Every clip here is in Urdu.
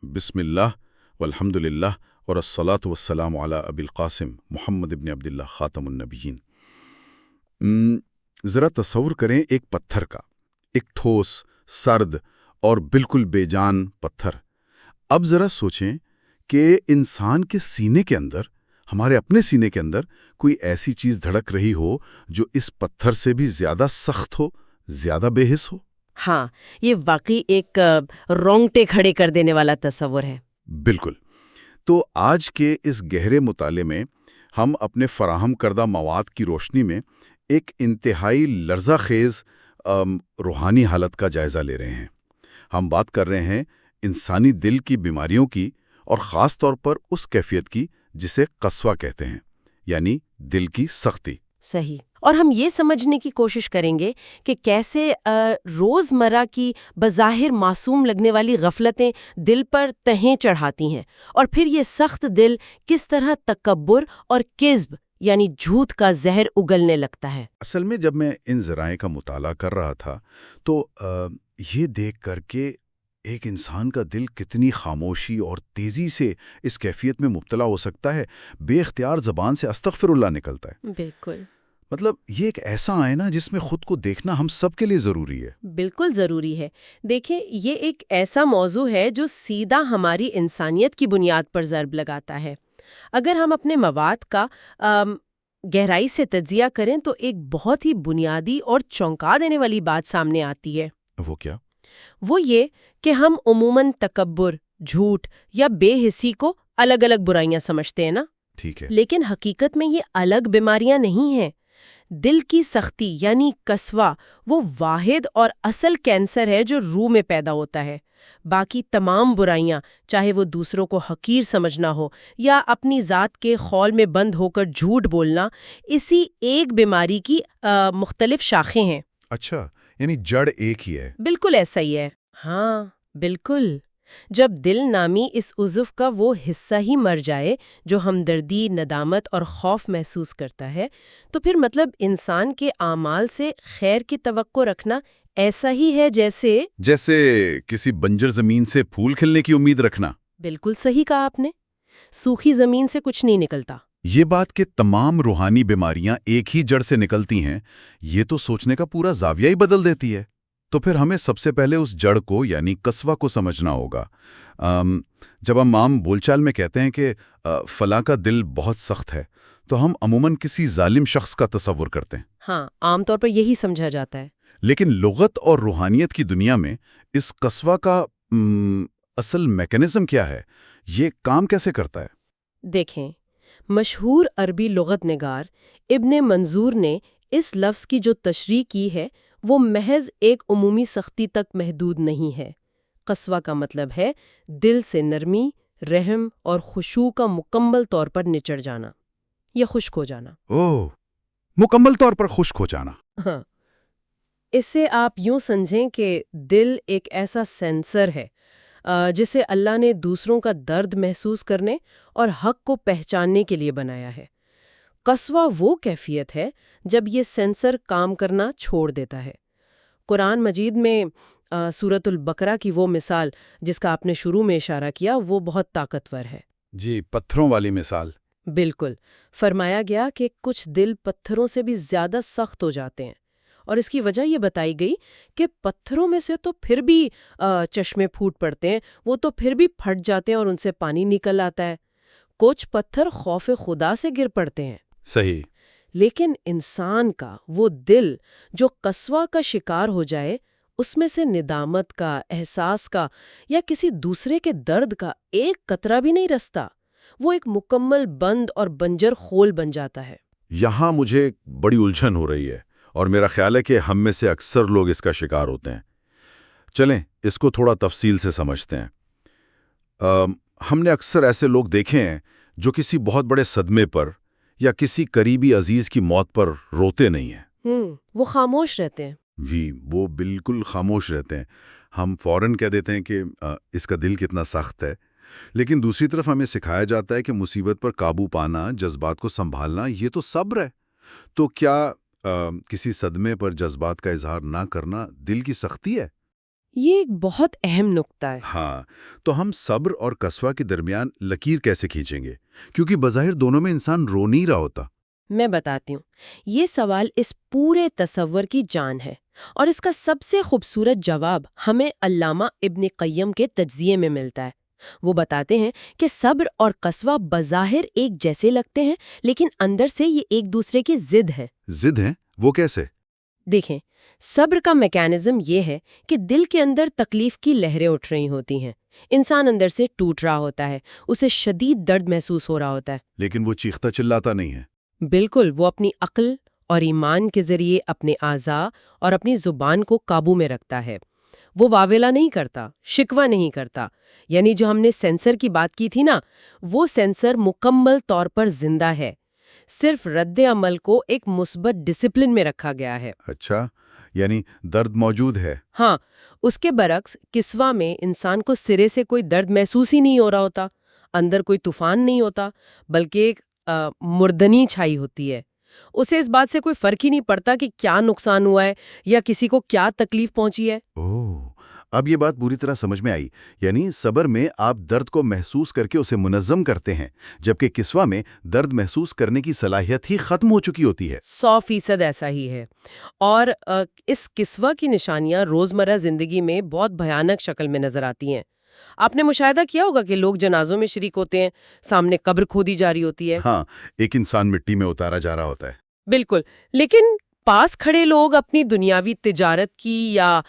بسم اللہ والحمد للہ والصلاة والسلام علی ابی القاسم محمد ابن عبداللہ خاتم النبیین۔ ذرا تصور کریں ایک پتھر کا، ایک ٹھوس، سرد اور بالکل بے جان پتھر۔ اب ذرا سوچیں کہ انسان کے سینے کے اندر، ہمارے اپنے سینے کے اندر کوئی ایسی چیز دھڑک رہی ہو جو اس پتھر سے بھی زیادہ سخت ہو، زیادہ بے حس ہو۔ ہاں، یہ واقعی ایک رونگٹے کھڑے کر دینے والا تصور ہے۔ بالکل۔ تو آج کے اس گہرے مطالعے میں ہم اپنے فراہم کردہ مواد کی روشنی میں ایک انتہائی لرزہ خیز روحانی حالت کا جائزہ لے رہے ہیں۔ ہم بات کر رہے ہیں انسانی دل کی بیماریوں کی، اور خاص طور پر اس کیفیت کی جسے قسوہ کہتے ہیں، یعنی دل کی سختی۔ صحیح۔ اور ہم یہ سمجھنے کی کوشش کریں گے کہ کیسے روزمرہ کی بظاہر معصوم لگنے والی غفلتیں دل پر تہیں چڑھاتی ہیں، اور پھر یہ سخت دل کس طرح تکبر اور کذب یعنی جھوٹ کا زہر اگلنے لگتا ہے۔ اصل میں جب میں ان ذرائع کا مطالعہ کر رہا تھا تو یہ دیکھ کر کے ایک انسان کا دل کتنی خاموشی اور تیزی سے اس کیفیت میں مبتلا ہو سکتا ہے، بے اختیار زبان سے استغفر اللہ نکلتا ہے۔ بالکل، مطلب یہ ایک ایسا آئینہ جس میں خود کو دیکھنا ہم سب کے لیے ضروری ہے۔ بالکل ضروری ہے۔ دیکھیں، یہ ایک ایسا موضوع ہے جو سیدھا ہماری انسانیت کی بنیاد پر ضرب لگاتا ہے۔ اگر ہم اپنے مواد کا گہرائی سے تجزیہ کریں تو ایک بہت ہی بنیادی اور چونکا دینے والی بات سامنے آتی ہے۔ وہ کیا؟ وہ یہ کہ ہم عموماً تکبر، جھوٹ یا بے حسی کو الگ الگ برائیاں سمجھتے ہیں نا؟ ٹھیک ہے۔ لیکن حقیقت میں یہ الگ بیماریاں نہیں ہیں۔ دل کی سختی یعنی قسوہ وہ واحد اور اصل کینسر ہے جو روح میں پیدا ہوتا ہے۔ باقی تمام برائیاں، چاہے وہ دوسروں کو حقیر سمجھنا ہو یا اپنی ذات کے خول میں بند ہو کر جھوٹ بولنا، اسی ایک بیماری کی مختلف شاخیں ہیں۔ اچھا، یعنی جڑ ایک ہی ہے۔ بالکل ایسا ہی ہے۔ ہاں، بالکل۔ جب دل نامی اس عضو کا وہ حصہ ہی مر جائے جو ہمدردی، ندامت اور خوف محسوس کرتا ہے، تو پھر مطلب انسان کے اعمال سے خیر کی توقع رکھنا ایسا ہی ہے جیسے کسی بنجر زمین سے پھول کھلنے کی امید رکھنا۔ بالکل صحیح کہا آپ نے۔ سوکھی زمین سے کچھ نہیں نکلتا۔ یہ بات کہ تمام روحانی بیماریاں ایک ہی جڑ سے نکلتی ہیں، یہ تو سوچنے کا پورا زاویہ ہی بدل دیتی ہے۔ تو پھر ہمیں سب سے پہلے اس جڑ کو یعنی قسوہ کو سمجھنا ہوگا۔ جب ہم عام بول چال میں کہتے ہیں کہ فلاں کا دل بہت سخت ہے، تو ہم عموماً کسی ظالم شخص کا تصور کرتے ہیں۔ ہاں، عام طور پر یہی سمجھا جاتا ہے۔ لیکن لغت اور روحانیت کی دنیا میں اس قسوہ کا اصل میکانزم کیا ہے؟ یہ کام کیسے کرتا ہے؟ دیکھیں، مشہور عربی لغت نگار ابن منظور نے اس لفظ کی جو تشریح کی ہے وہ محض ایک عمومی سختی تک محدود نہیں ہے۔ قسوہ کا مطلب ہے دل سے نرمی، رحم اور خشوع کا مکمل طور پر نچڑ جانا یا خشک ہو جانا۔ اوہ، مکمل طور پر خشک ہو جانا۔ ہاں، اسے آپ یوں سمجھیں کہ دل ایک ایسا سینسر ہے جسے اللہ نے دوسروں کا درد محسوس کرنے اور حق کو پہچاننے کے لیے بنایا ہے۔ قسوہ وہ کیفیت ہے جب یہ سینسر کام کرنا چھوڑ دیتا ہے۔ قرآن مجید میں سورۃ البقرہ کی وہ مثال جس کا آپ نے شروع میں اشارہ کیا وہ بہت طاقتور ہے۔ جی، پتھروں والی مثال۔ بالکل، فرمایا گیا کہ کچھ دل پتھروں سے بھی زیادہ سخت ہو جاتے ہیں، اور اس کی وجہ یہ بتائی گئی کہ پتھروں میں سے تو پھر بھی چشمے پھوٹ پڑتے ہیں، وہ تو پھر بھی پھٹ جاتے ہیں اور ان سے پانی نکل آتا ہے۔ کچھ پتھر خوف خدا سے گر پڑتے ہیں۔ صحیح۔ لیکن انسان کا وہ دل جو قسوہ کا شکار ہو جائے، اس میں سے ندامت کا، احساس کا یا کسی دوسرے کے درد کا ایک قطرہ بھی نہیں رستا۔ وہ ایک مکمل بند اور بنجر خول بن جاتا ہے۔ یہاں مجھے بڑی الجھن ہو رہی ہے، اور میرا خیال ہے کہ ہم میں سے اکثر لوگ اس کا شکار ہوتے ہیں۔ چلیں اس کو تھوڑا تفصیل سے سمجھتے ہیں۔ ہم نے اکثر ایسے لوگ دیکھے ہیں جو کسی بہت بڑے صدمے پر یا کسی قریبی عزیز کی موت پر روتے نہیں ہیں۔ وہ خاموش رہتے ہیں۔ جی، وہ بالکل خاموش رہتے ہیں۔ ہم فوراً کہہ دیتے ہیں کہ اس کا دل کتنا سخت ہے، لیکن دوسری طرف ہمیں سکھایا جاتا ہے کہ مصیبت پر قابو پانا، جذبات کو سنبھالنا، یہ تو صبر ہے۔ تو کیا کسی صدمے پر جذبات کا اظہار نہ کرنا دل کی سختی ہے؟ یہ ایک بہت اہم نقطہ ہے۔ ہاں، تو ہم صبر اور قسوہ کے درمیان لکیر کیسے کھینچیں گے؟ کیونکہ بظاہر دونوں میں انسان رو نہیں رہا ہوتا۔ میں بتاتی ہوں، یہ سوال اس پورے تصور کی جان ہے، اور اس کا سب سے خوبصورت جواب ہمیں علامہ ابن قیم کے تجزیے میں ملتا ہے۔ وہ بتاتے ہیں کہ صبر اور قسوہ بظاہر ایک جیسے لگتے ہیں، لیکن اندر سے یہ ایک دوسرے کی ضد ہے۔ ضد ہیں؟ وہ کیسے؟ دیکھیں، صبر کا میکانزم یہ ہے کہ دل کے اندر تکلیف کی لہریں اٹھ رہی ہوتی ہیں، انسان اندر سے ٹوٹ رہا ہوتا ہے، اسے شدید درد محسوس ہو رہا ہوتا ہے، لیکن وہ چیختا چلاتا نہیں ہے۔ بالکل وہ اپنی عقل اور ایمان کے ذریعے اپنے اعضاء اور اپنی زبان کو قابو میں رکھتا ہے۔ وہ واویلا نہیں کرتا، شکوہ نہیں کرتا، یعنی جو ہم نے سینسر کی بات کی تھی نا، وہ سینسر مکمل طور پر زندہ ہے، صرف رد عمل کو ایک مثبت ڈسپلن میں رکھا گیا ہے۔ اچھا، یعنی درد موجود ہے۔ ہاں، اس کے برعکس کسوہ میں انسان کو سرے سے کوئی درد محسوس ہی نہیں ہو رہا ہوتا، اندر کوئی طوفان نہیں ہوتا، بلکہ ایک مردنی چھائی ہوتی ہے۔ اسے اس بات سے کوئی فرق ہی نہیں پڑتا کہ کیا نقصان ہوا ہے یا کسی کو کیا تکلیف پہنچی ہے۔ اوہ، اب یہ بات بری طرح سمجھ میں آئی۔ یعنی صبر میں آپ درد کو محسوس کر کے اسے منظم کرتے ہیں، جبکہ کسوہ میں درد محسوس کرنے کی صلاحیت ہی ختم ہو چکی ہوتی ہے۔ 100% ایسا ہی ہے، اور اس کسوہ کی نشانیاں روزمرہ زندگی میں بہت بھیانک شکل میں نظر آتی ہیں۔ آپ نے مشاہدہ کیا ہوگا کہ لوگ جنازوں میں شریک ہوتے ہیں، سامنے قبر کھودی جا رہی ہوتی ہے۔ ہاں، ایک انسان مٹی میں اتارا جا رہا ہوتا ہے۔ بالکل، لیکن پاس کھڑے لوگ اپنی دنیاوی تجارت کی یا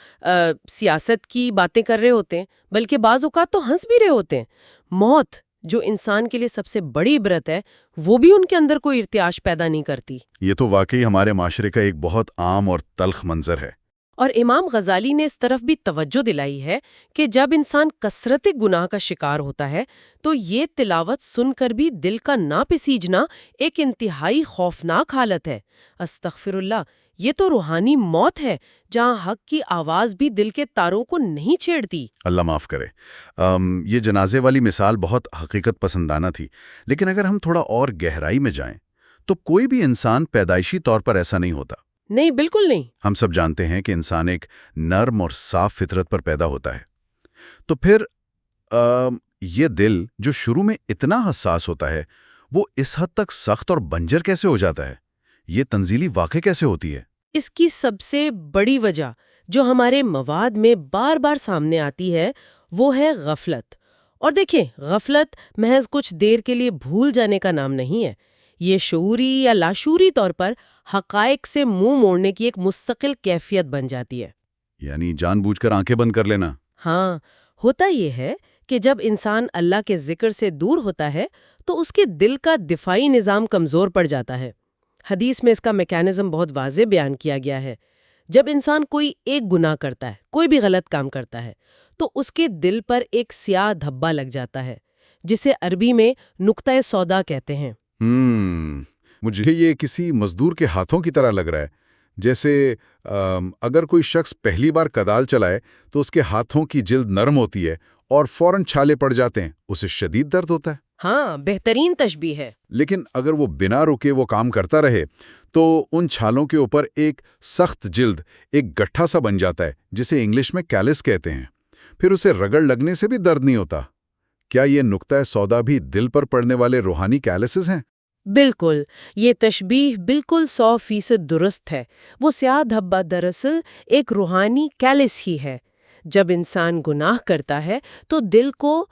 سیاست کی باتیں کر رہے ہوتے ہیں، بلکہ بعض اوقات تو ہنس بھی رہے ہوتے ہیں۔ موت، جو انسان کے لیے سب سے بڑی عبرت ہے، وہ بھی ان کے اندر کوئی ارتعاش پیدا نہیں کرتی۔ یہ تو واقعی ہمارے معاشرے کا ایک بہت عام اور تلخ منظر ہے۔ اور امام غزالی نے اس طرف بھی توجہ دلائی ہے کہ جب انسان کثرت گناہ کا شکار ہوتا ہے تو یہ تلاوت سن کر بھی دل کا نہ پسیجنا ایک انتہائی خوفناک حالت ہے۔ استغفر اللہ، یہ تو روحانی موت ہے، جہاں حق کی آواز بھی دل کے تاروں کو نہیں چھیڑتی۔ اللہ معاف کرے۔ یہ جنازے والی مثال بہت حقیقت پسندانہ تھی، لیکن اگر ہم تھوڑا اور گہرائی میں جائیں تو کوئی بھی انسان پیدائشی طور پر ایسا نہیں ہوتا۔ نہیں، بالکل نہیں۔ ہم سب جانتے ہیں کہ انسان ایک نرم اور صاف فطرت پر پیدا ہوتا ہے۔ تو پھر یہ دل جو شروع میں اتنا حساس ہوتا ہے، وہ اس حد تک سخت اور بنجر کیسے ہو جاتا ہے؟ یہ تنزیلی واقع کیسے ہوتی ہے؟ اس کی سب سے بڑی وجہ جو ہمارے مواد میں بار بار سامنے آتی ہے وہ ہے غفلت۔ اور دیکھیں، غفلت محض کچھ دیر کے لیے بھول جانے کا نام نہیں ہے، یہ شعوری یا لاشعوری طور پر حقائق سے منہ موڑنے کی ایک مستقل کیفیت بن جاتی ہے۔ یعنی جان بوجھ کر آنکھیں بند کر لینا۔ ہاں، ہوتا یہ ہے کہ جب انسان اللہ کے ذکر سے دور ہوتا ہے تو اس کے دل کا دفاعی نظام کمزور پڑ جاتا ہے۔ حدیث میں اس کا میکانزم بہت واضح بیان کیا گیا ہے۔ جب انسان کوئی ایک گناہ کرتا ہے، کوئی بھی غلط کام کرتا ہے، تو اس کے دل پر ایک سیاہ دھبا لگ جاتا ہے، جسے عربی میں نقطۂ سودا کہتے ہیں۔ مجھے یہ کسی مزدور کے ہاتھوں کی طرح لگ رہا ہے، جیسے اگر کوئی شخص پہلی بار کدال چلائے تو اس کے ہاتھوں کی جلد نرم ہوتی ہے اور فوراً چھالے پڑ جاتے ہیں، اسے شدید درد ہوتا ہے۔ ہاں، بہترین تشبیہ ہے۔ لیکن اگر وہ بنا رکے وہ کام کرتا رہے تو ان چھالوں کے اوپر ایک سخت جلد، ایک گٹھا سا بن جاتا ہے، جسے انگلش میں کیلس کہتے ہیں۔ پھر اسے رگڑ لگنے سے بھی درد نہیں ہوتا۔ کیا یہ نقطۂ سودا بھی دل پر پڑنے والے روحانی کیلسز ہیں؟ بالکل، یہ تشبیہ بالکل 100% درست ہے۔ وہ سیاہ دھبا دراصل ایک روحانی کیلس ہی ہے۔ جب انسان گناہ کرتا ہے تو دل کو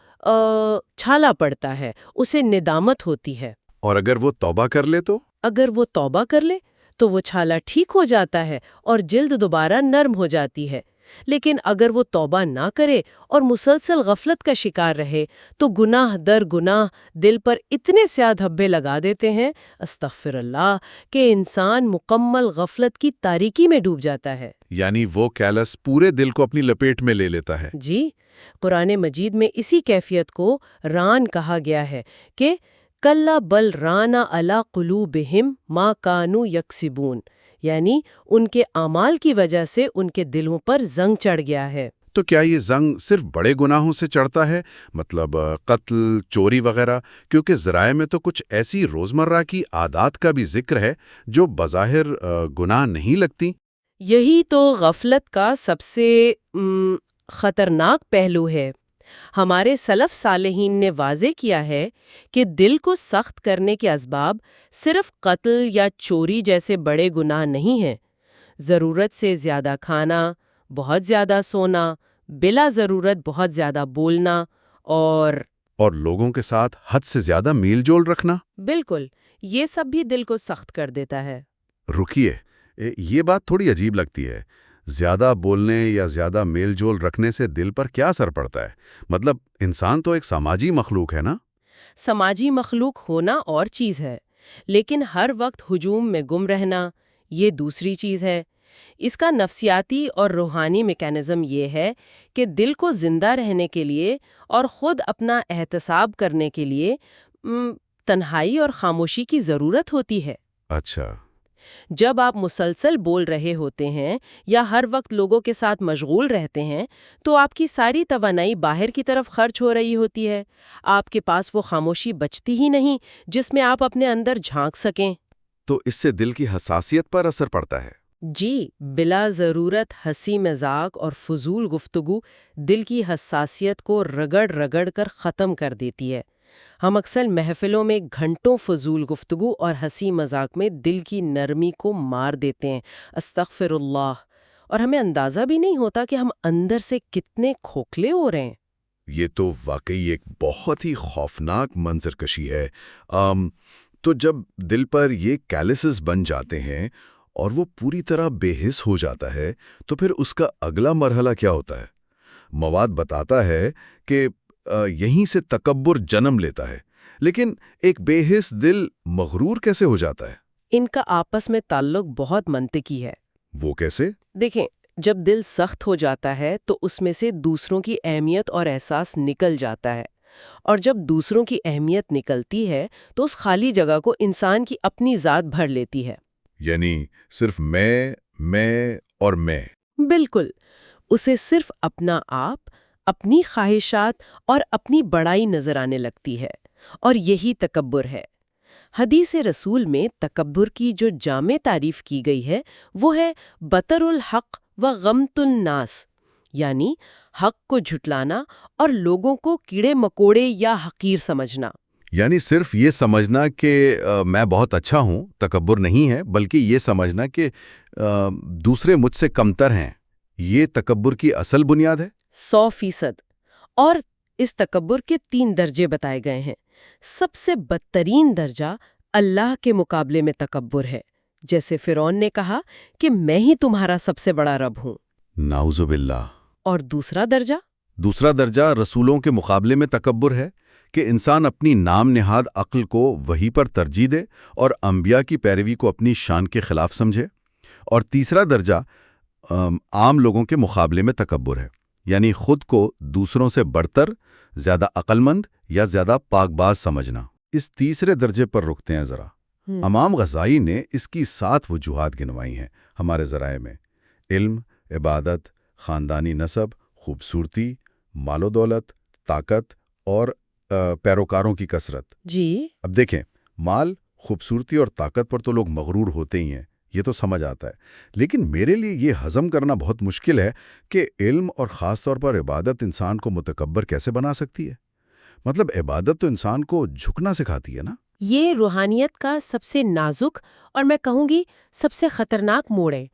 چھالا پڑتا ہے، اسے ندامت ہوتی ہے۔ اور اگر وہ توبہ کر لے تو؟ اگر وہ توبہ کر لے تو وہ چھالا ٹھیک ہو جاتا ہے اور جلد دوبارہ نرم ہو جاتی ہے۔ لیکن اگر وہ توبہ نہ کرے اور مسلسل غفلت کا شکار رہے تو گناہ در گناہ دل پر اتنے سیاہ دھبے لگا دیتے ہیں، استغفر اللہ، کہ انسان مکمل غفلت کی تاریکی میں ڈوب جاتا ہے۔ یعنی وہ کیلس پورے دل کو اپنی لپیٹ میں لے لیتا ہے۔ جی، قرآن مجید میں اسی کیفیت کو ران کہا گیا ہے کہ کلا بل رانا علی قلوبہم ما کانوا یکسبون، یعنی ان کے اعمال کی وجہ سے ان کے دلوں پر زنگ چڑھ گیا ہے۔ تو کیا یہ زنگ صرف بڑے گناہوں سے چڑھتا ہے، مطلب قتل، چوری وغیرہ؟ کیونکہ ذرائع میں تو کچھ ایسی روزمرہ کی عادات کا بھی ذکر ہے جو بظاہر گناہ نہیں لگتی۔ یہی تو غفلت کا سب سے خطرناک پہلو ہے۔ ہمارے سلف صالحین نے واضح کیا ہے کہ دل کو سخت کرنے کے اسباب صرف قتل یا چوری جیسے بڑے گناہ نہیں ہیں۔ ضرورت سے زیادہ کھانا، بہت زیادہ سونا، بلا ضرورت بہت زیادہ بولنا اور لوگوں کے ساتھ حد سے زیادہ میل جول رکھنا۔ بالکل، یہ سب بھی دل کو سخت کر دیتا ہے۔ رکیے، یہ بات تھوڑی عجیب لگتی ہے۔ زیادہ بولنے یا زیادہ میل جول رکھنے سے دل پر کیا اثر پڑتا ہے؟ مطلب انسان تو ایک سماجی مخلوق ہے نا؟ سماجی مخلوق ہونا اور چیز ہے، لیکن ہر وقت ہجوم میں گم رہنا یہ دوسری چیز ہے۔ اس کا نفسیاتی اور روحانی میکانزم یہ ہے کہ دل کو زندہ رہنے کے لیے اور خود اپنا احتساب کرنے کے لیے تنہائی اور خاموشی کی ضرورت ہوتی ہے۔ اچھا۔ جب آپ مسلسل بول رہے ہوتے ہیں یا ہر وقت لوگوں کے ساتھ مشغول رہتے ہیں تو آپ کی ساری توانائی باہر کی طرف خرچ ہو رہی ہوتی ہے۔ آپ کے پاس وہ خاموشی بچتی ہی نہیں جس میں آپ اپنے اندر جھانک سکیں۔ تو اس سے دل کی حساسیت پر اثر پڑتا ہے؟ جی، بلا ضرورت ہنسی مذاق اور فضول گفتگو دل کی حساسیت کو رگڑ رگڑ کر ختم کر دیتی ہے۔ ہم اکثر محفلوں میں گھنٹوں فضول گفتگو اور ہنسی مذاق میں دل کی نرمی کو مار دیتے ہیں، استغفر اللہ، اور ہمیں اندازہ بھی نہیں ہوتا کہ ہم اندر سے کتنے کھوکھلے ہو رہے ہیں۔ یہ تو واقعی ایک بہت ہی خوفناک منظر کشی ہے۔ تو جب دل پر یہ کیلسز بن جاتے ہیں اور وہ پوری طرح بے حس ہو جاتا ہے تو پھر اس کا اگلا مرحلہ کیا ہوتا ہے؟ مواد بتاتا ہے کہ یہیں سے تکبر جنم لیتا ہے، لیکن ایک بے حس دل مغرور کیسے ہو جاتا ہے؟ ان کا آپس میں تعلق بہت منطقی ہے۔ وہ کیسے؟ دیکھیں، جب دل سخت ہو جاتا ہے تو اس میں سے دوسروں کی اہمیت اور احساس نکل جاتا ہے، اور جب دوسروں کی اہمیت نکلتی ہے تو اس خالی جگہ کو انسان کی اپنی ذات بھر لیتی ہے۔ یعنی صرف میں اور میں۔ بالکل، اسے صرف اپنا آپ، اپنی خواہشات اور اپنی بڑائی نظر آنے لگتی ہے، اور یہی تکبر ہے۔ حدیث رسول میں تکبر کی جو جامع تعریف کی گئی ہے وہ ہے بطر الحق و غمت الناس، یعنی حق کو جھٹلانا اور لوگوں کو کیڑے مکوڑے یا حقیر سمجھنا۔ یعنی صرف یہ سمجھنا کہ میں بہت اچھا ہوں تکبر نہیں ہے، بلکہ یہ سمجھنا کہ دوسرے مجھ سے کمتر ہیں، یہ تکبر کی اصل بنیاد ہے۔ 100%۔ اور اس تکبر کے 3 درجے بتائے گئے ہیں۔ سب سے بدترین درجہ اللہ کے مقابلے میں تکبر ہے، جیسے فرعون نے کہا کہ میں ہی تمہارا سب سے بڑا رب ہوں۔ نعوذ باللہ۔ اور دوسرا درجہ رسولوں کے مقابلے میں تکبر ہے کہ انسان اپنی نام نہاد عقل کو وحی پر ترجیح دے اور انبیاء کی پیروی کو اپنی شان کے خلاف سمجھے۔ اور تیسرا درجہ عام لوگوں کے مقابلے میں تکبر ہے، یعنی خود کو دوسروں سے برتر، زیادہ عقل مند یا زیادہ پاک باز سمجھنا۔ اس تیسرے درجے پر رکتے ہیں ذرا۔ امام غزالی نے اس کی 7 وجوہات گنوائی ہیں ہمارے ذرائع میں: علم، عبادت، خاندانی نسب، خوبصورتی، مال و دولت، طاقت اور پیروکاروں کی کثرت۔ جی، اب دیکھیں، مال، خوبصورتی اور طاقت پر تو لوگ مغرور ہوتے ہی ہیں، یہ تو سمجھ آتا ہے، لیکن میرے لیے یہ ہضم کرنا بہت مشکل ہے کہ علم اور خاص طور پر عبادت انسان کو متکبر کیسے بنا سکتی ہے؟ مطلب عبادت تو انسان کو جھکنا سکھاتی ہے نا؟ یہ روحانیت کا سب سے نازک اور میں کہوں گی سب سے خطرناک موڑ ہے۔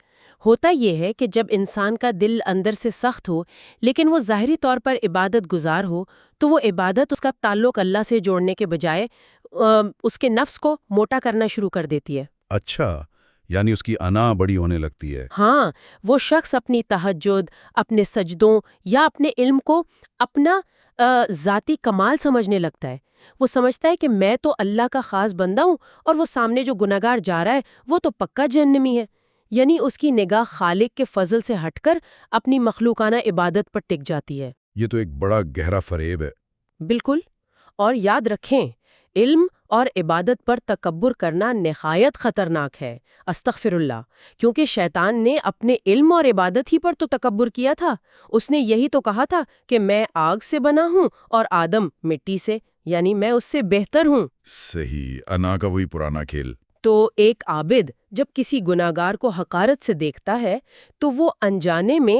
ہوتا یہ ہے کہ جب انسان کا دل اندر سے سخت ہو لیکن وہ ظاہری طور پر عبادت گزار ہو تو وہ عبادت اس کا تعلق اللہ سے جوڑنے کے بجائے اس کے نفس کو موٹا کرنا شروع کر دیتی ہے۔ اچھا، یعنی اس کی انا بڑی ہونے لگتی ہے۔ ہاں، وہ شخص اپنی تہجد، اپنے سجدوں یا اپنے علم کو اپنا ذاتی کمال سمجھنے لگتا ہے۔ وہ سمجھتا ہے کہ میں تو اللہ کا خاص بندہ ہوں اور وہ سامنے جو گناہگار جا رہا ہے وہ تو پکا جہنمی ہے۔ یعنی اس کی نگاہ خالق کے فضل سے ہٹ کر اپنی مخلوقانہ عبادت پر ٹک جاتی ہے۔ یہ تو ایک بڑا گہرا فریب ہے۔ بالکل، اور یاد رکھیں، علم اور عبادت پر تکبر کرنا نہایت خطرناک ہے، استغفر اللہ، کیونکہ شیطان نے اپنے علم اور عبادت ہی پر تو تکبر کیا تھا۔ اس نے یہی تو کہا تھا کہ میں آگ سے بنا ہوں اور آدم مٹی سے، یعنی میں اس سے بہتر ہوں۔ صحیح، انا کا وہی پرانا کھیل۔ تو ایک عابد جب کسی گناہگار کو حقارت سے دیکھتا ہے تو وہ انجانے میں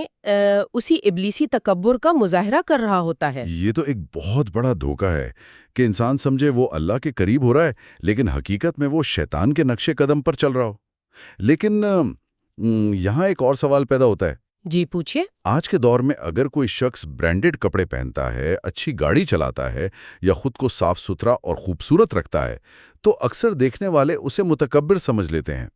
اسی ابلیسی تکبر کا مظاہرہ کر رہا ہوتا ہے۔ یہ تو ایک بہت بڑا دھوکہ ہے کہ انسان سمجھے وہ اللہ کے قریب ہو رہا ہے، لیکن حقیقت میں وہ شیطان کے نقش قدم پر چل رہا ہو۔ لیکن یہاں ایک اور سوال پیدا ہوتا ہے۔ جی پوچھیے۔ آج کے دور میں اگر کوئی شخص برانڈڈ کپڑے پہنتا ہے، اچھی گاڑی چلاتا ہے یا خود کو صاف ستھرا اور خوبصورت رکھتا ہے تو اکثر دیکھنے والے اسے متکبر سمجھ لیتے ہیں۔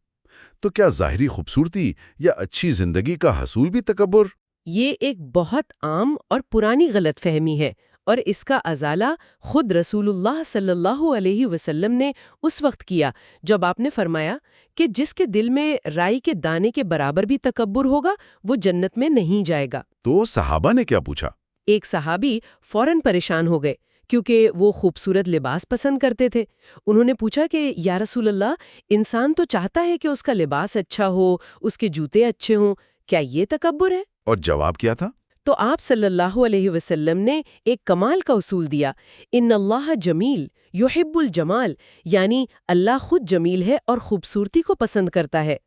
تو کیا ظاہری خوبصورتی یا اچھی زندگی کا حصول بھی تکبر؟ یہ ایک بہت عام اور پرانی غلط فہمی ہے، اور اس کا ازالہ خود رسول اللہ صلی اللہ علیہ وسلم نے اس وقت کیا جب آپ نے فرمایا کہ جس کے دل میں رائی کے دانے کے برابر بھی تکبر ہوگا وہ جنت میں نہیں جائے گا۔ تو صحابہ نے کیا پوچھا؟ ایک صحابی فوراً پریشان ہو گئے کیونکہ وہ خوبصورت لباس پسند کرتے تھے۔ انہوں نے پوچھا کہ یا رسول اللہ، انسان تو چاہتا ہے کہ اس کا لباس اچھا ہو، اس کے جوتے اچھے ہوں، کیا یہ تکبر ہے؟ اور جواب کیا تھا؟ تو آپ صلی اللہ علیہ وسلم نے ایک کمال کا اصول دیا، ان اللہ جمیل یحب الجمال، یعنی اللہ خود جمیل ہے اور خوبصورتی کو پسند کرتا ہے۔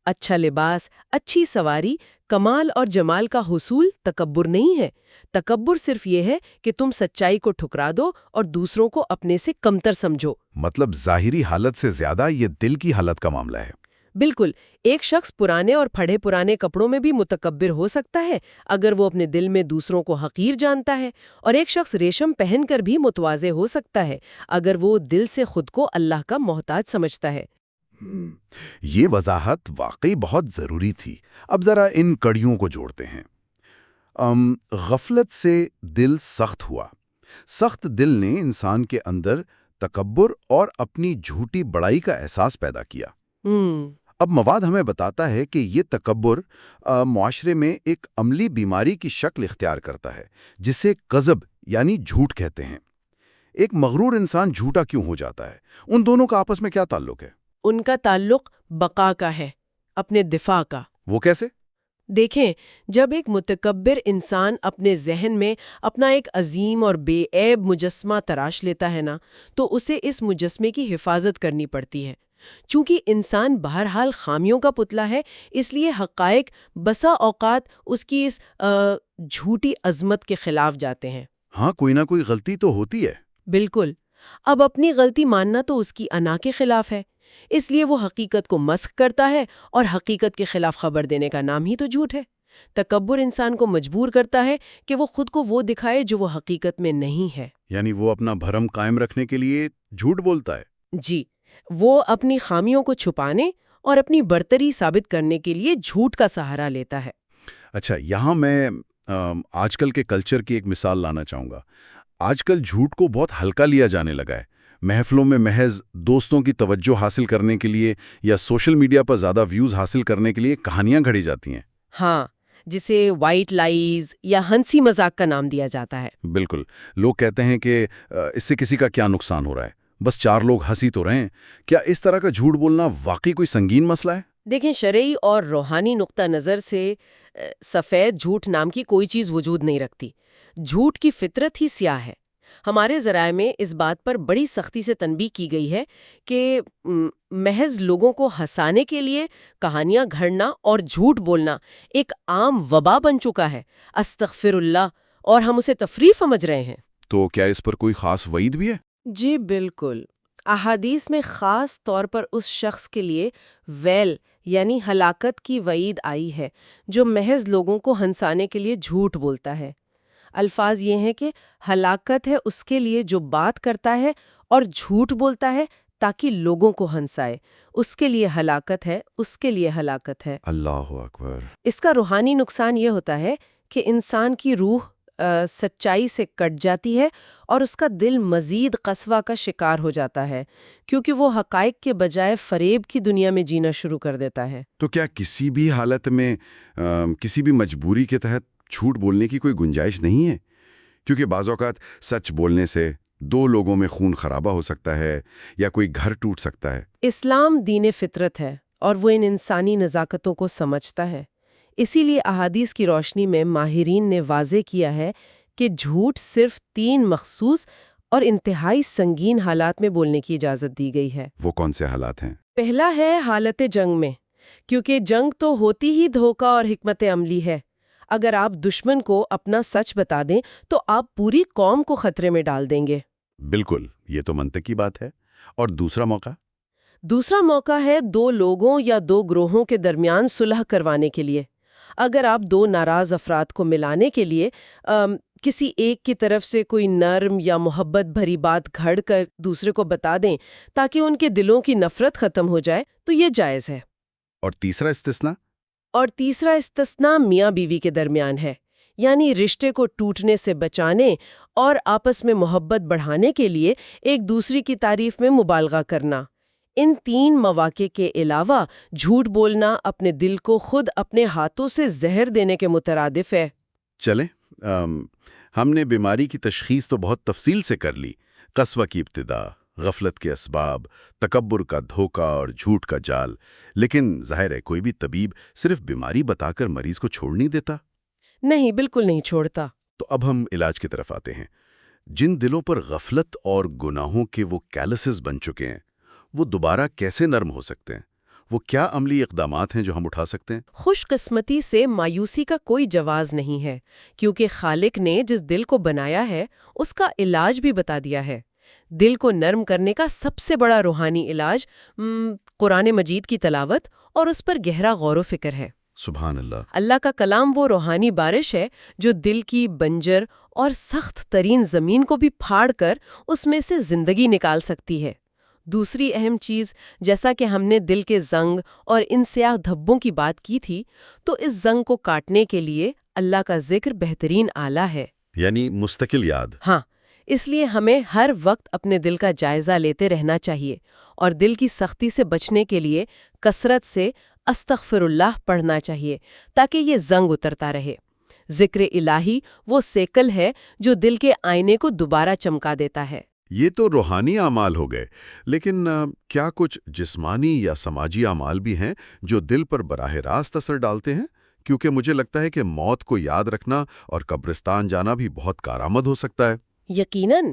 اچھا لباس، اچھی سواری، کمال اور جمال کا حصول تکبر نہیں ہے۔ تکبر صرف یہ ہے کہ تم سچائی کو ٹھکرا دو اور دوسروں کو اپنے سے کمتر سمجھو۔ مطلب ظاہری حالت سے زیادہ یہ دل کی حالت کا معاملہ ہے۔ بالکل، ایک شخص پرانے اور پھڑے پرانے کپڑوں میں بھی متکبر ہو سکتا ہے اگر وہ اپنے دل میں دوسروں کو حقیر جانتا ہے، اور ایک شخص ریشم پہن کر بھی متواضع ہو سکتا ہے اگر وہ دل سے خود کو اللہ کا محتاج سمجھتا ہے۔ یہ وضاحت واقعی بہت ضروری تھی۔ اب ذرا ان کڑیوں کو جوڑتے ہیں۔ غفلت سے دل سخت ہوا۔ سخت دل نے انسان کے اندر تکبر اور اپنی جھوٹی بڑائی کا احساس پیدا کیا۔ اب مواد ہمیں بتاتا ہے کہ یہ تکبر معاشرے میں ایک عملی بیماری کی شکل اختیار کرتا ہے جسے کذب یعنی جھوٹ کہتے ہیں۔ ایک مغرور انسان جھوٹا کیوں ہو جاتا ہے؟ ان دونوں کا آپس میں کیا تعلق ہے؟ ان کا تعلق بقا کا ہے، اپنے دفاع کا۔ وہ کیسے؟ دیکھیں، جب ایک متکبر انسان اپنے ذہن میں اپنا ایک عظیم اور بے عیب مجسمہ تراش لیتا ہے نا، تو اسے اس مجسمے کی حفاظت کرنی پڑتی ہے۔ چونکہ انسان بہرحال خامیوں کا پتلا ہے، اس لیے حقائق بسا اوقات اس کی اس جھوٹی عظمت کے خلاف جاتے ہیں۔ ہاں، کوئی نہ کوئی غلطی تو ہوتی ہے۔ بالکل۔ اب اپنی غلطی ماننا تو اس کی انا کے خلاف ہے، اس لیے وہ حقیقت کو مسخ کرتا ہے، اور حقیقت کے خلاف خبر دینے کا نام ہی تو جھوٹ ہے۔ تکبر انسان کو مجبور کرتا ہے کہ وہ خود کو وہ دکھائے جو وہ حقیقت میں نہیں ہے۔ یعنی وہ اپنا بھرم قائم رکھنے کے لیے جھوٹ بولتا ہے۔ جی، وہ اپنی خامیوں کو چھپانے اور اپنی برتری ثابت کرنے کے لیے جھوٹ کا سہارا لیتا ہے۔ اچھا، یہاں میں آج کل کے کلچر کی ایک مثال لانا چاہوں گا۔ آج کل جھوٹ کو بہت ہلکا لیا جانے لگا ہے۔ محفلوں میں محض دوستوں کی توجہ حاصل کرنے کے لیے یا سوشل میڈیا پر زیادہ ویوز حاصل کرنے کے لیے کہانیاں گھڑی جاتی ہیں۔ ہاں، جسے وائٹ لائز یا ہنسی مذاق کا نام دیا جاتا ہے۔ بالکل، لوگ کہتے ہیں کہ اس سے کسی کا کیا نقصان ہو رہا ہے، بس چار لوگ ہنسی تو رہے ہیں۔ کیا اس طرح کا جھوٹ بولنا واقعی کوئی سنگین مسئلہ ہے؟ دیکھیں، شرعی اور روحانی نقطہ نظر سے سفید جھوٹ نام کی کوئی چیز وجود نہیں رکھتی۔ جھوٹ کی فطرت ہی سیاہ ہے۔ ہمارے ذرائع میں اس بات پر بڑی سختی سے تنبیہ کی گئی ہے کہ محض لوگوں کو ہنسانے کے لیے کہانیاں گھڑنا اور جھوٹ بولنا ایک عام وبا بن چکا ہے، استغفر اللہ، اور ہم اسے تفریح سمجھ رہے ہیں۔ تو کیا اس پر کوئی خاص وعید بھی ہے؟ جی بالکل، احادیث میں خاص طور پر اس شخص کے لیے ویل یعنی ہلاکت کی وعید آئی ہے جو محض لوگوں کو ہنسانے کے لیے جھوٹ بولتا ہے۔ الفاظ یہ ہیں کہ ہلاکت ہے اس کے لیے جو بات کرتا ہے اور جھوٹ بولتا ہے تاکہ لوگوں کو ہنسائے، اس کے لیے ہلاکت ہے، اس کے لیے ہلاکت ہے۔ اللہ اکبر۔ اس کا روحانی نقصان یہ ہوتا ہے کہ انسان کی روح سچائی سے کٹ جاتی ہے اور اس کا دل مزید قسوہ کا شکار ہو جاتا ہے، کیونکہ وہ حقائق کے بجائے فریب کی دنیا میں جینا شروع کر دیتا ہے۔ تو کیا کسی بھی حالت میں کسی بھی مجبوری کے تحت جھوٹ بولنے کی کوئی گنجائش نہیں ہے؟ کیونکہ بعض اوقات سچ بولنے سے دو لوگوں میں خون خرابہ ہو سکتا ہے یا کوئی گھر ٹوٹ سکتا ہے۔ اسلام دین فطرت ہے اور وہ ان انسانی نزاکتوں کو سمجھتا ہے۔ اسی لیے احادیث کی روشنی میں ماہرین نے واضح کیا ہے کہ جھوٹ صرف 3 مخصوص اور انتہائی سنگین حالات میں بولنے کی اجازت دی گئی ہے۔ وہ کون سے حالات ہیں؟ پہلا ہے حالت جنگ میں، کیونکہ جنگ تو ہوتی ہی دھوکہ اور حکمت عملی ہے۔ اگر آپ دشمن کو اپنا سچ بتا دیں تو آپ پوری قوم کو خطرے میں ڈال دیں گے۔ بالکل، یہ تو منطقی بات ہے۔ اور دوسرا موقع؟ دوسرا موقع ہے دو لوگوں یا دو گروہوں کے درمیان صلح کروانے کے لیے۔ اگر آپ دو ناراض افراد کو ملانے کے لیے کسی ایک کی طرف سے کوئی نرم یا محبت بھری بات گھڑ کر دوسرے کو بتا دیں تاکہ ان کے دلوں کی نفرت ختم ہو جائے تو یہ جائز ہے۔ اور تیسرا استثناء؟ اور تیسرا استثناء میاں بیوی کے درمیان ہے، یعنی رشتے کو ٹوٹنے سے بچانے اور آپس میں محبت بڑھانے کے لیے ایک دوسری کی تعریف میں مبالغہ کرنا۔ ان تین مواقع کے علاوہ جھوٹ بولنا اپنے دل کو خود اپنے ہاتھوں سے زہر دینے کے مترادف ہے۔ چلیں، ہم نے بیماری کی تشخیص تو بہت تفصیل سے کر لی، قسوہ کی ابتدا، غفلت کے اسباب، تکبر کا دھوکہ اور جھوٹ کا جال، لیکن ظاہر ہے کوئی بھی طبیب صرف بیماری بتا کر مریض کو چھوڑ نہیں دیتا۔ نہیں، بالکل نہیں چھوڑتا۔ تو اب ہم علاج کی طرف آتے ہیں۔ جن دلوں پر غفلت اور گناہوں کے وہ کیلسز بن چکے ہیں، وہ دوبارہ کیسے نرم ہو سکتے ہیں؟ وہ کیا عملی اقدامات ہیں جو ہم اٹھا سکتے ہیں؟ خوش قسمتی سے مایوسی کا کوئی جواز نہیں ہے، کیونکہ خالق نے جس دل کو بنایا ہے اس کا علاج بھی بتا دیا ہے۔ دل کو نرم کرنے کا سب سے بڑا روحانی علاج قرآن مجید کی تلاوت اور اس پر گہرا غور و فکر ہے۔ سبحان اللہ۔ اللہ کا کلام وہ روحانی بارش ہے جو دل کی بنجر اور سخت ترین زمین کو بھی پھاڑ کر اس میں سے زندگی نکال سکتی ہے۔ دوسری اہم چیز، جیسا کہ ہم نے دل کے زنگ اور ان سیاہ دھبوں کی بات کی تھی، تو اس زنگ کو کاٹنے کے لیے اللہ کا ذکر بہترین آلہ ہے، یعنی مستقل یاد۔ ہاں، اس لیے ہمیں ہر وقت اپنے دل کا جائزہ لیتے رہنا چاہیے اور دل کی سختی سے بچنے کے لیے کثرت سے استغفر اللہ پڑھنا چاہیے تاکہ یہ زنگ اترتا رہے۔ ذکر الہی وہ سیکل ہے جو دل کے آئینے کو دوبارہ چمکا دیتا ہے۔ یہ تو روحانی اعمال ہو گئے، لیکن کیا کچھ جسمانی یا سماجی اعمال بھی ہیں جو دل پر براہ راست اثر ڈالتے ہیں؟ کیونکہ مجھے لگتا ہے کہ موت کو یاد رکھنا اور قبرستان جانا بھی بہت کارآمد ہو سکتا ہے۔ یقیناً،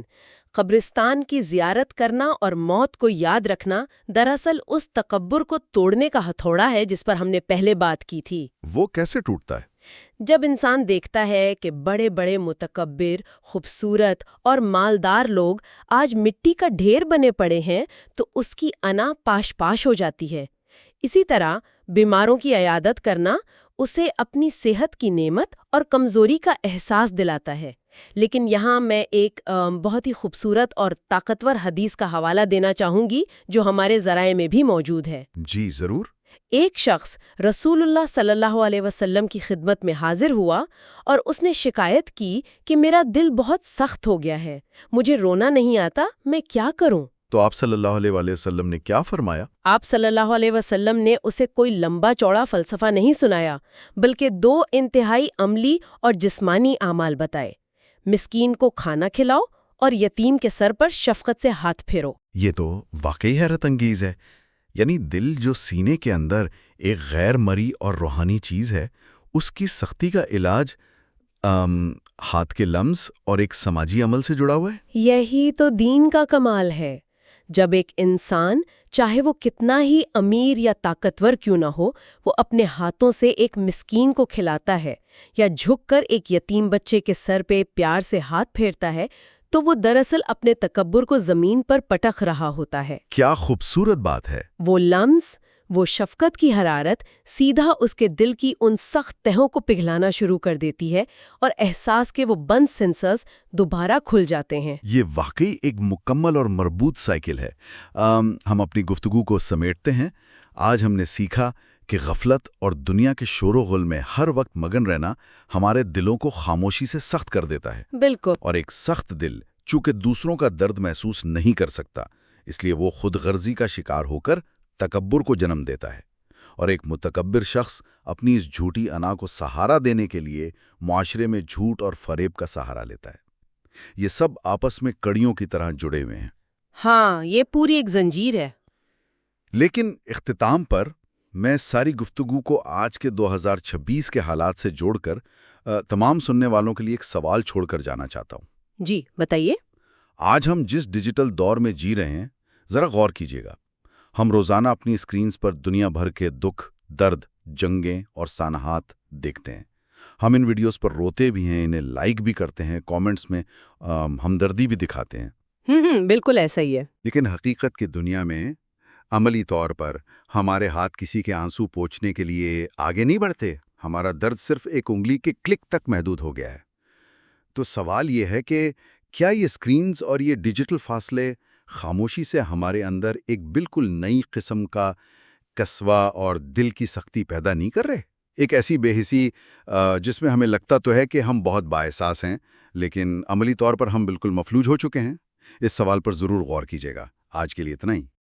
قبرستان کی زیارت کرنا اور موت کو یاد رکھنا دراصل اس تکبر کو توڑنے کا ہتھوڑا ہے جس پر ہم نے پہلے بات کی تھی۔ وہ کیسے ٹوٹتا ہے؟ جب انسان دیکھتا ہے کہ بڑے بڑے متکبر، خوبصورت اور مالدار لوگ آج مٹی کا ڈھیر بنے پڑے ہیں تو اس کی انا پاش پاش ہو جاتی ہے۔ اسی طرح بیماروں کی عیادت کرنا اسے اپنی صحت کی نعمت اور کمزوری کا احساس دلاتا ہے۔ لیکن یہاں میں ایک بہت ہی خوبصورت اور طاقتور حدیث کا حوالہ دینا چاہوں گی جو ہمارے ذرائع میں بھی موجود ہے۔ جی ضرور۔ ایک شخص رسول اللہ صلی اللہ علیہ وسلم کی خدمت میں حاضر ہوا اور اس نے شکایت کی کہ میرا دل بہت سخت ہو گیا ہے، مجھے رونا نہیں آتا، میں کیا کروں؟ تو آپ صلی اللہ علیہ وآلہ وسلم نے کیا فرمایا؟ آپ صلی اللہ علیہ وسلم نے اسے کوئی لمبا چوڑا فلسفہ نہیں سنایا، بلکہ دو انتہائی عملی اور جسمانی اعمال بتائے۔ مسکین کو کھانا کھلاؤ اور یتیم کے سر پر شفقت سے ہاتھ پھیرو۔ یہ تو واقعی حیرت انگیز ہے۔ یعنی دل جو سینے کے اندر ایک غیر مری اور روحانی چیز ہے، اس کی سختی کا علاج ہاتھ کے لمس اور ایک سماجی عمل سے جڑا ہوا ہے۔ یہی تو دین کا کمال ہے۔ جب ایک انسان، چاہے وہ کتنا ہی امیر یا طاقتور کیوں نہ ہو، وہ اپنے ہاتھوں سے ایک مسکین کو کھلاتا ہے یا جھک کر ایک یتیم بچے کے سر پہ پیار سے ہاتھ پھیرتا ہے، تو وہ دراصل اپنے تکبر کو زمین پر پٹخ رہا ہوتا ہے۔ کیا خوبصورت بات ہے۔ وہ لمس، وہ شفقت کی حرارت سیدھا اس کے دل کی ان سخت تہوں کو پگھلانا شروع کر دیتی ہے اور احساس کے وہ بند سینسرز دوبارہ کھل جاتے ہیں۔ یہ واقعی ایک مکمل اور مربوط سائیکل ہے۔ ہم اپنی گفتگو کو سمیٹتے ہیں۔ آج ہم نے سیکھا کہ غفلت اور دنیا کے شور و غل میں ہر وقت مگن رہنا ہمارے دلوں کو خاموشی سے سخت کر دیتا ہے۔ بالکل۔ اور ایک سخت دل چونکہ دوسروں کا درد محسوس نہیں کر سکتا، اس لیے وہ خود غرضی کا شکار ہو کر تکبر کو جنم دیتا ہے، اور ایک متکبر شخص اپنی اس جھوٹی انا کو سہارا دینے کے لیے معاشرے میں جھوٹ اور فریب کا سہارا لیتا ہے۔ یہ سب آپس میں کڑیوں کی طرح جڑے ہوئے ہیں۔ ہاں، یہ پوری ایک زنجیر ہے۔ لیکن اختتام پر میں ساری گفتگو کو آج کے 2026 کے حالات سے جوڑ کر تمام سننے والوں کے لیے ایک سوال چھوڑ کر جانا چاہتا ہوں۔ جی بتائیے۔ آج ہم جس ڈیجیٹل دور میں جی رہے ہیں، ذرا غور کیجیے گا۔ ہم روزانہ اپنی اسکرینز پر دنیا بھر کے دکھ، درد، جنگیں اور سانحات دیکھتے ہیں۔ ہم ان ویڈیوز پر روتے بھی ہیں، انہیں لائک بھی کرتے ہیں، کامنٹس میں ہمدردی بھی دکھاتے ہیں۔ بالکل ایسا ہی ہے۔ لیکن حقیقت کی دنیا میں عملی طور پر ہمارے ہاتھ کسی کے آنسو پوچھنے کے لیے آگے نہیں بڑھتے۔ ہمارا درد صرف ایک انگلی کے کلک تک محدود ہو گیا ہے۔ تو سوال یہ ہے کہ کیا یہ اسکرینز اور یہ ڈیجیٹل فاصلے خاموشی سے ہمارے اندر ایک بالکل نئی قسم کا قسوہ اور دل کی سختی پیدا نہیں کر رہے؟ ایک ایسی بے حسی جس میں ہمیں لگتا تو ہے کہ ہم بہت بااحساس ہیں، لیکن عملی طور پر ہم بالکل مفلوج ہو چکے ہیں۔ اس سوال پر ضرور غور کیجیے گا۔ آج کے لیے اتنا ہی۔